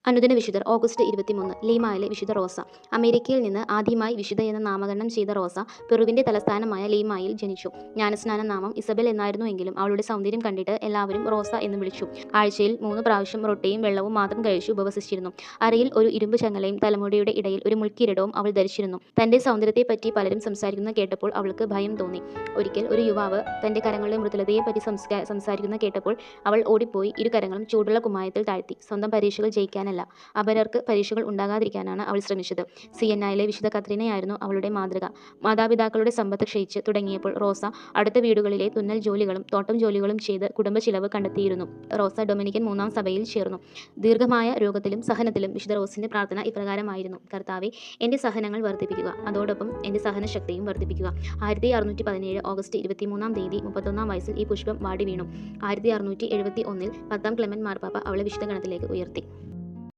അനുദിന വിശുദ്ധർ ഓഗസ്റ്റ് 23 ലീമായിലെ വിശുദ്ധ റോസ. അമേരിക്കയിൽ നിന്ന് ആദ്യമായി വിശുദ്ധ എന്ന് നാമകരണം ചെയ്ത റോസ പെറുവിന്റെ തലസ്ഥാനമായ ലീമായിൽ ജനിച്ചു. ജ്ഞാനസ്നാന നാമം ഇസബെൽ എന്നായിരുന്നുവെങ്കിലും അവളുടെ സൗന്ദര്യം കണ്ടിട്ട് എല്ലാവരും റോസ എന്ന് വിളിച്ചു. ആഴ്ചയിൽ 3 പ്രാവശ്യം റൊട്ടിയും വെള്ളവും മാത്രം കഴിച്ചു ഉപവസിച്ചിരുന്നു. അരയിൽ ഒരു ഇരുമ്പ് ചങ്ങലയും തലമുടിയുടെ ഇടയിൽ ഒരു മുൾക്കിരീടവും അവൾ ധരിച്ചിരുന്നു. തന്റെ സൗന്ദര്യത്തെപ്പറ്റി പലരും സംസാരിക്കുന്നത് കേട്ടപ്പോൾ അവൾക്ക് ഭയം തോന്നി. ഒരിക്കൽ ഒരു യുവാവ് തന്റെ കരങ്ങളുടെ മൃദുലതയെപ്പറ്റി സംസാരിക്കുന്നത് കേട്ടപ്പോൾ അവൾ ഓടിപ്പോയി ഇരു കരങ്ങളും ചൂടുള്ള കുമ്മായത്തിൽ താഴ്ത്തി. സ്വന്തം പരീക്ഷകൾ ജയിക്കാനല്ല, അപരർക്ക് പരീക്ഷകൾ ഉണ്ടാകാതിരിക്കാനാണ് അവൾ ശ്രമിച്ചത്. സിയന്നയിലെ വിശുദ്ധ കത്രീനയായിരുന്നു അവളുടെ മാതൃക. മാതാപിതാക്കളുടെ സമ്പത്ത് ക്ഷയിച്ച് തുടങ്ങിയപ്പോൾ റോസ അടുത്ത വീടുകളിലെ തുന്നൽ ജോലികളും തോട്ടം ജോലികളും ചെയ്ത് കുടുംബ ചിലവ് കണ്ടെത്തിയിരുന്നു. റോസ ഡൊമിനിക്കൻ 3-ാം സഭയിൽ ചേർന്നു. ദീർഘമായ രോഗത്തിലും സഹനത്തിലും വിശുദ്ധ റോസിന്റെ പ്രാർത്ഥന ഇപ്രകാരമായിരുന്നു: കർത്താവേ, എന്റെ സഹനങ്ങൾ വർദ്ധിപ്പിക്കുക, അതോടൊപ്പം എന്റെ സഹനശക്തിയും വർദ്ധിപ്പിക്കുക. 1617 ഓഗസ്റ്റ് 23-ാം തീയതി 31-ാം വയസ്സിൽ ഈ പുഷ്പം വാടി വീണു. 1671 10-ാം ക്ലെമന്റ് മാർപ്പാപ്പ അവളെ വിശുദ്ധ ഗണത്തിലേക്ക് ഉയർത്തി.